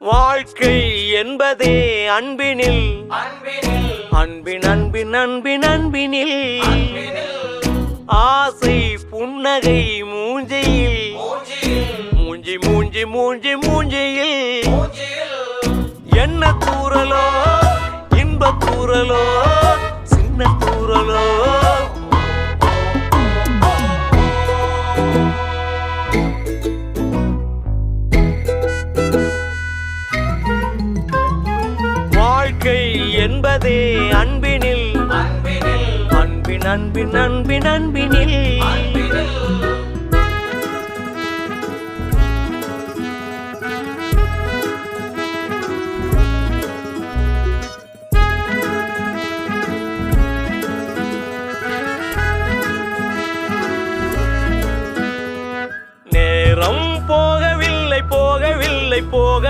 வாழ்க்கை என்பதே அன்பினில் அன்பின் அன்பின் அன்பின் அன்பினில் ஆசை புன்னகை மூஞ்சியில் மூஞ்சி மூஞ்சி மூஞ்சி மூஞ்சியில் என்ன தூரலோ இன்ப தூரலோ சின்ன தூரலோ வாழ்க்கை என்பதே அன்பினில் அன்பின் அன்பின் அன்பின் அன்பினில்